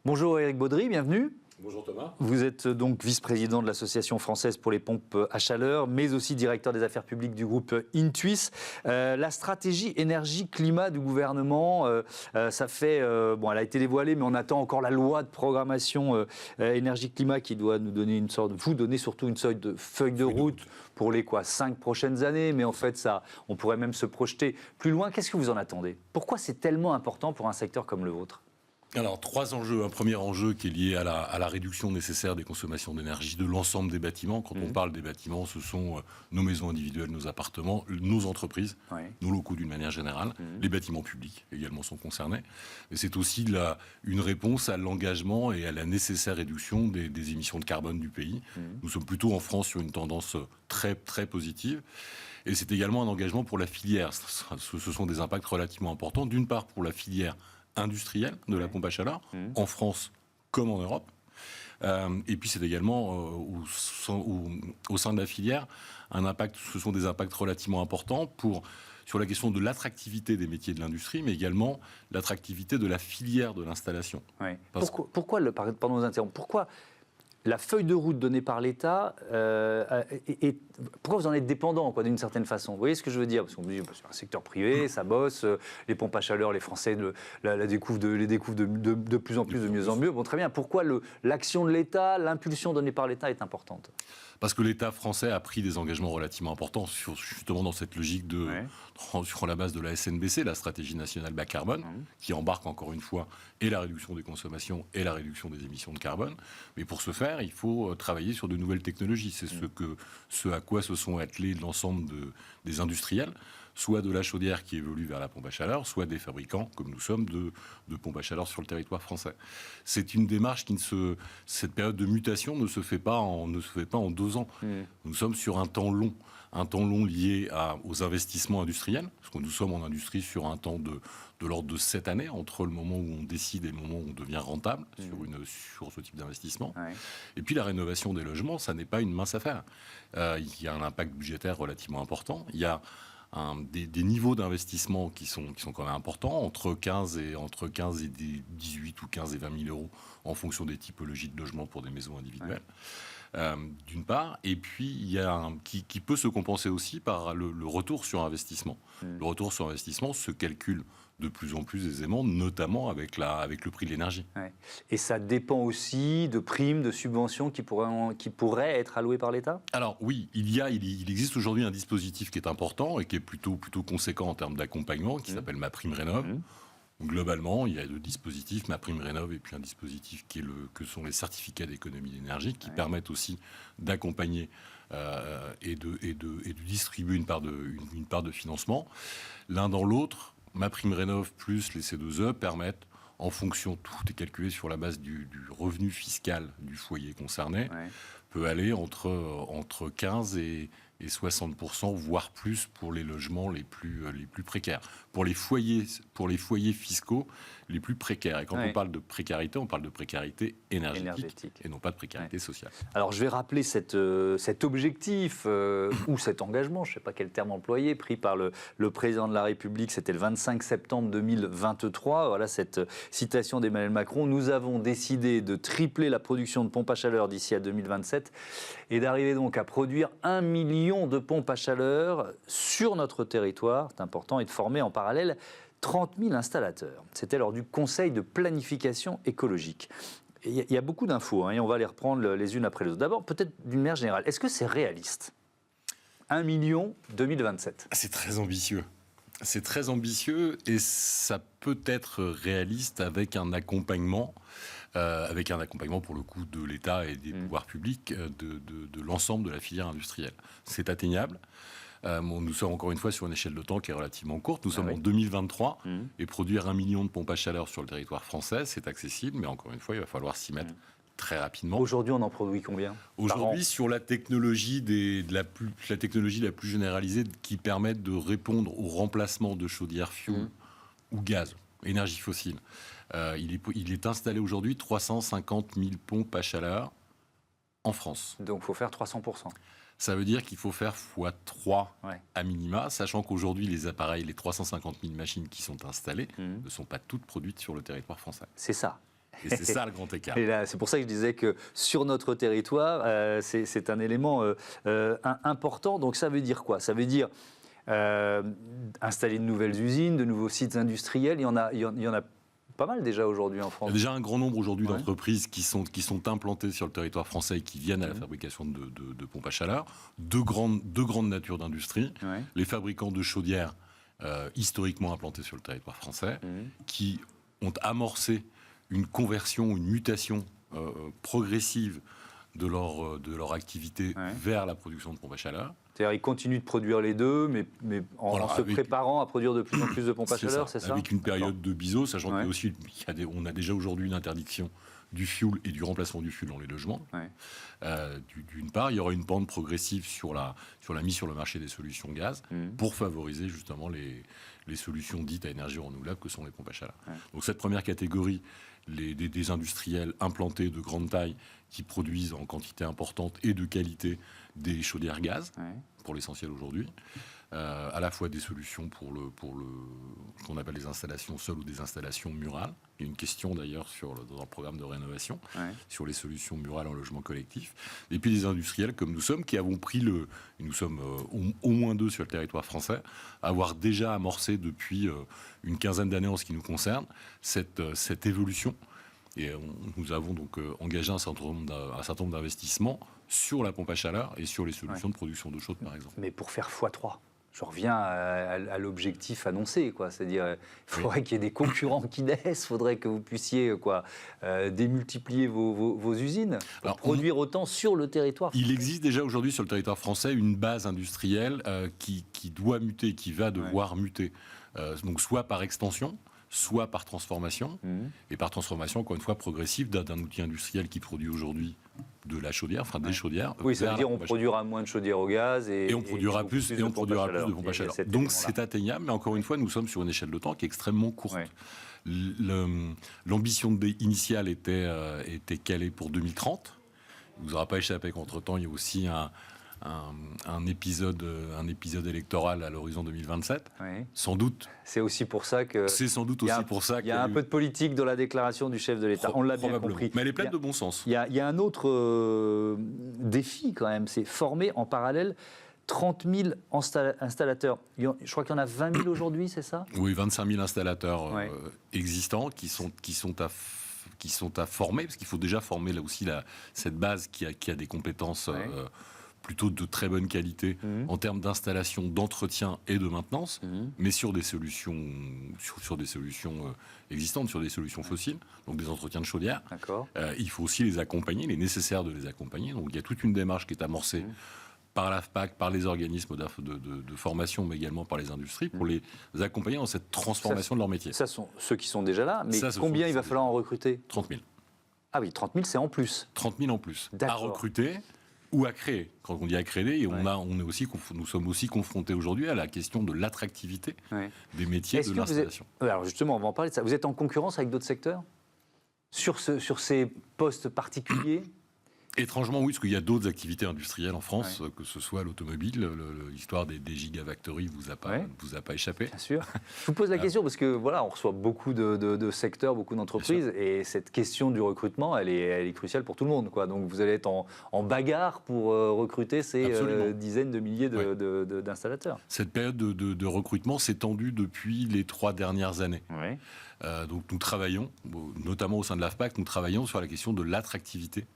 Bonjour Éric Baudry, bienvenue. Bonjour Thomas. Vous êtes donc vice-président de l'Association française pour les pompes à chaleur, mais aussi directeur des affaires publiques du groupe Intuis. La stratégie énergie-climat du gouvernement, ça fait, elle a été dévoilée, mais on attend encore la loi de programmation énergie-climat qui doit nous donner vous donner surtout une sorte de feuille de route pour les 5 prochaines années. Mais en fait, on pourrait même se projeter plus loin. Qu'est-ce que vous en attendez? Pourquoi c'est tellement important pour un secteur comme le vôtre? Alors, 3 enjeux. Un premier enjeu qui est lié à la réduction nécessaire des consommations d'énergie de l'ensemble des bâtiments. Quand on parle des bâtiments, ce sont nos maisons individuelles, nos appartements, nos entreprises, nos locaux d'une manière générale. Les bâtiments publics également sont concernés. Mais c'est aussi une réponse à l'engagement et à la nécessaire réduction des émissions de carbone du pays. Nous sommes plutôt en France sur une tendance très, très positive. Et c'est également un engagement pour la filière. Ce sont des impacts relativement importants. D'une part, pour la filière industrielle de la pompe à chaleur, en France comme en Europe. Et puis c'est également au sein de la filière ce sont des impacts relativement importants sur la question de l'attractivité des métiers de l'industrie, mais également l'attractivité de la filière de l'installation. Ouais. Pourquoi la feuille de route donnée par l'État, pourquoi vous en êtes dépendant d'une certaine façon? Vous voyez ce que je veux dire? Parce qu'on me dit, c'est un secteur privé, ça bosse, les pompes à chaleur, les Français les découvrent de plus en plus, de mieux en mieux. Bon, très bien. Pourquoi l'action de l'État, l'impulsion donnée par l'État est importante? Parce que l'État français a pris des engagements relativement importants, justement dans cette logique sur la base de la SNBC, la stratégie nationale bas carbone, qui embarque encore une fois et la réduction des consommations et la réduction des émissions de carbone. Mais pour ce faire, il faut travailler sur de nouvelles technologies. C'est ce à quoi se sont attelés l'ensemble des industriels, soit de la chaudière qui évolue vers la pompe à chaleur, soit des fabricants, comme nous sommes, de pompes à chaleur sur le territoire français. C'est une démarche cette période de mutation ne se fait pas en 2 ans. Nous sommes sur un temps long lié aux investissements industriels, parce que nous sommes en industrie sur un temps de l'ordre de 7 années, entre le moment où on décide et le moment où on devient rentable sur ce type d'investissement. Et puis la rénovation des logements, ça n'est pas une mince affaire. Il y a un impact budgétaire relativement important. Il y a des niveaux d'investissement qui sont quand même importants, entre 15 et 18 ou 15 et 20 000 euros en fonction des typologies de logements pour des maisons individuelles. D'une part, et puis il y a qui peut se compenser aussi par le retour sur investissement. Le retour sur investissement se calcule de plus en plus aisément, notamment avec le prix de l'énergie. Et ça dépend aussi de primes, de subventions qui pourraient être allouées par l'État? Alors oui, il existe aujourd'hui un dispositif qui est important et qui est plutôt conséquent en termes d'accompagnement, qui s'appelle MaPrimeRénov'. Globalement, il y a 2 dispositifs, MaPrimeRénov' et puis un dispositif que sont les certificats d'économie d'énergie, qui permettent aussi d'accompagner et de distribuer une part de financement. L'un dans l'autre, MaPrimeRénov' plus les C2E permettent, en fonction, tout est calculé sur la base du revenu fiscal du foyer concerné, peut aller entre 15 et 60%, voire plus pour les logements les plus précaires. Pour les foyers fiscaux les plus précaires. Et quand on parle de précarité, on parle de précarité énergétique. Et non pas de précarité sociale. Alors je vais rappeler cet objectif ou cet engagement, je ne sais pas quel terme employer, pris par le président de la République, c'était le 25 septembre 2023. Voilà cette citation d'Emmanuel Macron. Nous avons décidé de tripler la production de pompes à chaleur d'ici à 2027 et d'arriver donc à produire 1 million de pompes à chaleur sur notre territoire, c'est important, et de former en parallèle 30 000 installateurs. C'était lors du Conseil de planification écologique. Il y a beaucoup d'infos, et on va les reprendre les unes après les autres. D'abord, peut-être d'une manière générale, est-ce que c'est réaliste? 1 million 2027. C'est très ambitieux. C'est très ambitieux et ça peut être réaliste avec un accompagnement pour le coup de l'État et des pouvoirs publics de l'ensemble de la filière industrielle. C'est atteignable. Nous sommes encore une fois sur une échelle de temps qui est relativement courte. Nous sommes en 2023 et produire 1 million de pompes à chaleur sur le territoire français, c'est accessible, mais encore une fois, il va falloir s'y mettre très rapidement. Aujourd'hui, on en produit combien? Aujourd'hui, sur la technologie la technologie la plus généralisée qui permet de répondre au remplacement de chaudières fioul ou gaz, énergie fossile, il est installé aujourd'hui 350 000 pompes à chaleur en France. Donc, il faut faire 300%. Ça veut dire qu'il faut faire x3 à minima, sachant qu'aujourd'hui, les appareils, les 350 000 machines qui sont installées ne sont pas toutes produites sur le territoire français. C'est ça. Et c'est ça le grand écart. Et là, c'est pour ça que je disais que sur notre territoire, c'est un élément important. Donc ça veut dire quoi? Ça veut dire installer de nouvelles usines, de nouveaux sites industriels. Il y en a pas mal déjà aujourd'hui en France. Il y a déjà un grand nombre aujourd'hui d'entreprises qui sont implantées sur le territoire français et qui viennent à la fabrication de pompes à chaleur. Deux grandes natures d'industrie. Les fabricants de chaudières historiquement implantés sur le territoire français qui ont amorcé une conversion, une mutation progressive de leur activité vers la production de pompes à chaleur. C'est-à-dire qu'ils continuent de produire les deux, mais en se préparant à produire de plus en plus de pompes à chaleur, c'est ça? Avec une période de biseau, sachant qu'on a déjà aujourd'hui une interdiction du fioul et du remplacement du fioul dans les logements. D'une part, il y aura une pente progressive sur la mise sur le marché des solutions gaz pour favoriser justement les solutions dites à énergie renouvelable que sont les pompes à chaleur. Donc cette première catégorie, des industriels implantés de grande taille qui produisent en quantité importante et de qualité des chaudières gaz, pour l'essentiel aujourd'hui, à la fois des solutions pour ce qu'on appelle les installations seules ou des installations murales. Il y a une question d'ailleurs dans le programme de rénovation sur les solutions murales en logement collectif. Et puis des industriels comme nous sommes qui avons pris et nous sommes au moins deux sur le territoire français, avoir déjà amorcé depuis une quinzaine d'années en ce qui nous concerne cette évolution. Et nous avons donc engagé un certain nombre d'investissements sur la pompe à chaleur et sur les solutions de production d'eau chaude, par exemple. Mais pour faire x3, je reviens à l'objectif annoncé, quoi. C'est-à-dire, il faudrait qu'il y ait des concurrents qui naissent, il faudrait que vous puissiez démultiplier vos usines, pour produire autant sur le territoire français. Il existe déjà aujourd'hui sur le territoire français une base industrielle qui doit muter, qui va devoir muter, donc soit par extension, soit par transformation, et par transformation, encore une fois, progressive d'un outil industriel qui produit aujourd'hui de la chaudière, enfin des chaudières. Oui, ça veut dire qu'on produira moins de chaudières au gaz et on produira plus de pompes à chaleur. Donc c'est atteignable, mais encore une fois, nous sommes sur une échelle de temps qui est extrêmement courte. L'ambition initiale était calée pour 2030. Il ne vous aura pas échappé qu'entre-temps, il y a aussi un épisode électoral à l'horizon 2027, sans doute. C'est aussi pour ça que... C'est sans doute aussi pour ça qu'il y a un peu de politique dans la déclaration du chef de l'État. On l'a bien compris. Mais elle est pleine de bon sens. Il y a un autre défi quand même, c'est former en parallèle 30 000 installateurs. Je crois qu'il y en a 20 000 aujourd'hui, c'est ça? Oui, 25 000 installateurs existants qui sont à former, parce qu'il faut déjà former là aussi cette base qui a des compétences plutôt de très bonne qualité en termes d'installation, d'entretien et de maintenance, mais sur des solutions, existantes, sur des solutions fossiles, donc des entretiens de chaudière. Il faut aussi les accompagner, il est nécessaire de les accompagner. Donc il y a toute une démarche qui est amorcée par l'AFPAC, par les organismes de formation, mais également par les industries, pour les accompagner dans cette transformation de leur métier. Ça sont ceux qui sont déjà là, mais combien il va falloir en recruter? 30 000. Ah oui, 30 000, c'est en plus. 30 000 en plus. À recruter ou à créer. Quand on dit à créer, et nous sommes aussi confrontés aujourd'hui à la question de l'attractivité des métiers de l'installation. Alors justement, on va en parler de ça. Vous êtes en concurrence avec d'autres secteurs sur ces postes particuliers? Étrangement, oui, parce qu'il y a d'autres activités industrielles en France, que ce soit l'automobile, l'histoire des gigafactories vous a pas échappé. Bien sûr. Je vous pose la question parce que voilà, on reçoit beaucoup de secteurs, beaucoup d'entreprises, et cette question du recrutement, elle est cruciale pour tout le monde, quoi. Donc vous allez être en bagarre pour recruter ces dizaines de milliers d'installateurs. Cette période de recrutement s'est tendue depuis les 3 dernières années. Donc nous travaillons, notamment au sein de l'AFPAC, nous travaillons sur la question de l'attractivité.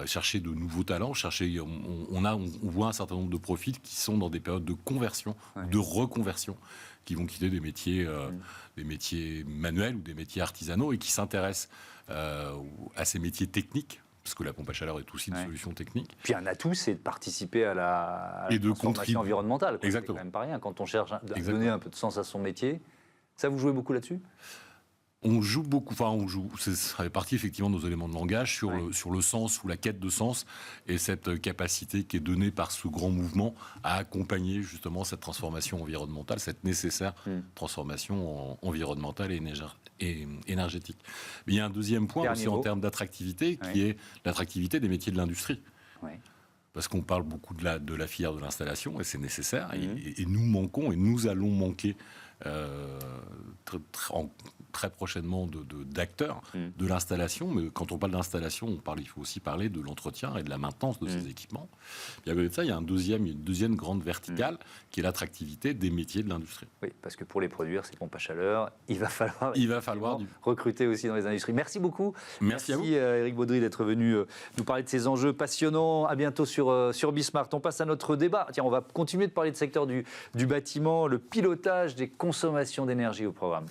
Chercher de nouveaux talents, on voit un certain nombre de profils qui sont dans des périodes de conversion, de reconversion, qui vont quitter des métiers manuels ou des métiers artisanaux et qui s'intéressent à ces métiers techniques, parce que la pompe à chaleur est aussi une solution technique. Puis un atout, c'est de participer à la transformation environnementale. Exactement. C'est quand même pas rien. Quand on cherche à donner un peu de sens à son métier, ça, vous jouez beaucoup là-dessus? On joue beaucoup, ça fait partie effectivement de nos éléments de langage sur le sens ou la quête de sens et cette capacité qui est donnée par ce grand mouvement à accompagner justement cette transformation environnementale, cette nécessaire transformation environnementale et énergétique. Mais il y a un deuxième point aussi en termes d'attractivité qui est l'attractivité des métiers de l'industrie. Parce qu'on parle beaucoup de la filière de l'installation et c'est nécessaire et nous manquons et nous allons manquer très prochainement d'acteurs de l'installation. Mais quand on parle d'installation, il faut aussi parler de l'entretien et de la maintenance de ces équipements. Et à côté de ça, il y a une deuxième grande verticale qui est l'attractivité des métiers de l'industrie. Oui, parce que pour les produire, ces pompes à chaleur, il va falloir recruter aussi dans les industries. Merci beaucoup. Merci à vous. Éric Baudry d'être venu nous parler de ces enjeux passionnants. À bientôt sur Bismart. On passe à notre débat. Tiens, on va continuer de parler du secteur du bâtiment, le pilotage des consommations d'énergie au programme.